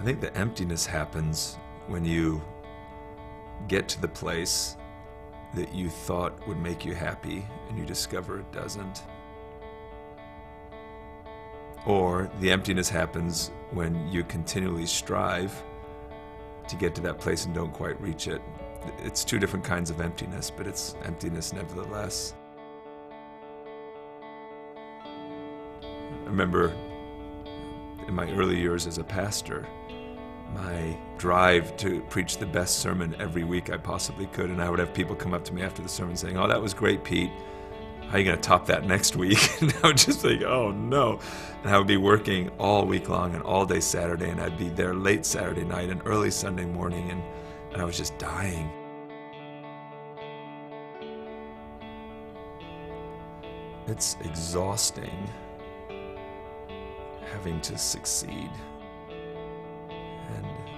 think the emptiness happens when you get to the place that you thought would make you happy and you discover it doesn't. Or the emptiness happens when you continually strive to get to that place and don't quite reach it. It's two different kinds of emptiness, but it's emptiness nevertheless. I remember in my early years as a pastor, my drive to preach the best sermon every week I possibly could, and I would have people come up to me after the sermon saying, "Oh, that was great, Pete. How are you going to top that next week?" And I would just think, "Oh no." And I would be working all week long and all day Saturday, and I'd be there late Saturday night and early Sunday morning, and I was just dying. It's exhausting having to succeed.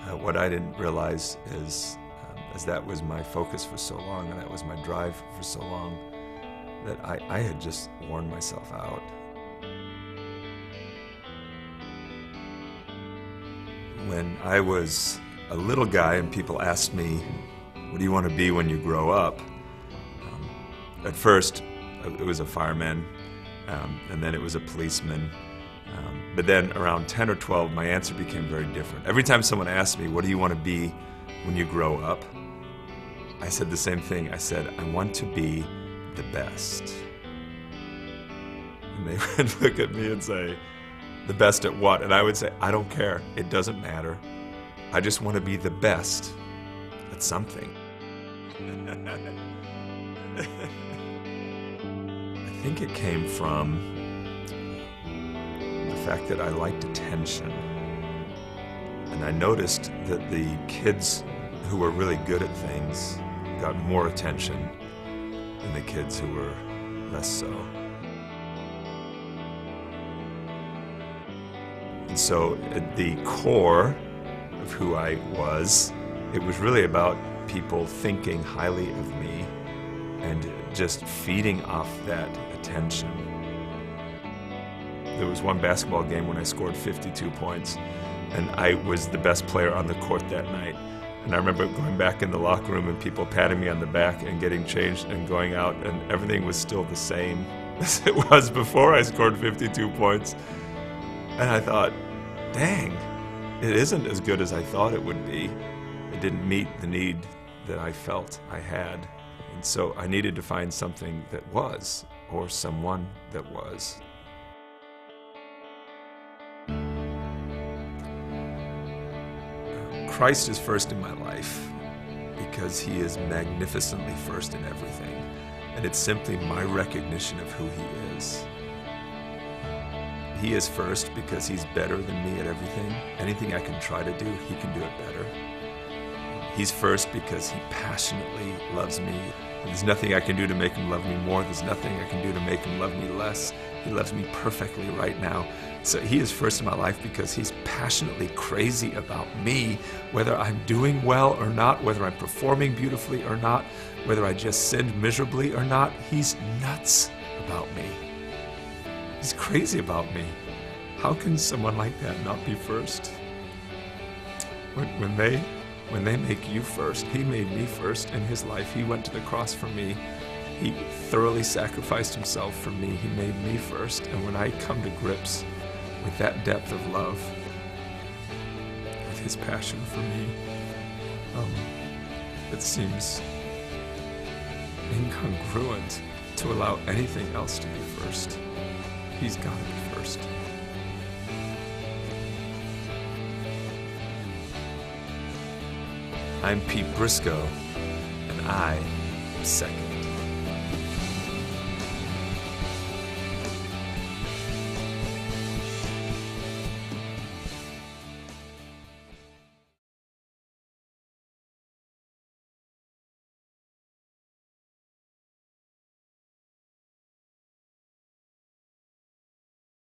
And what I didn't realize is, as that was my focus for so long, and that was my drive for so long, that I had just worn myself out. When I was a little guy and people asked me, "What do you want to be when you grow up?" At first, it was a fireman, and then it was a policeman. But then around 10 or 12, my answer became very different. Every time someone asked me, "What do you want to be when you grow up?" I said the same thing. I said, "I want to be the best." And they would look at me and say, "The best at what?" And I would say, "I don't care. It doesn't matter. I just want to be the best at something." I think it came from the fact that I liked attention. And I noticed that the kids who were really good at things got more attention than the kids who were less so. And so at the core of who I was, it was really about people thinking highly of me and just feeding off that attention. There was one basketball game when I scored 52 points, and I was the best player on the court that night. And I remember going back in the locker room and people patting me on the back and getting changed and going out, and everything was still the same as it was before I scored 52 points. And I thought, dang, it isn't as good as I thought it would be. It didn't meet the need that I felt I had. And so I needed to find something that was, or someone that was. Christ is first in my life because he is magnificently first in everything. And it's simply my recognition of who he is. He is first because he's better than me at everything. Anything I can try to do, he can do it better. He's first because he passionately loves me. There's nothing I can do to make him love me more. There's nothing I can do to make him love me less. He loves me perfectly right now. So he is first in my life because he's passionately crazy about me, whether I'm doing well or not, whether I'm performing beautifully or not, whether I just sinned miserably or not. He's nuts about me. He's crazy about me. How can someone like that not be first? When they make you first, he made me first in his life. He went to the cross for me. He thoroughly sacrificed himself for me. He made me first. And when I come to grips with that depth of love, with his passion for me, it seems incongruent to allow anything else to be first. He's got to be first. I'm Pete Briscoe, and I am second.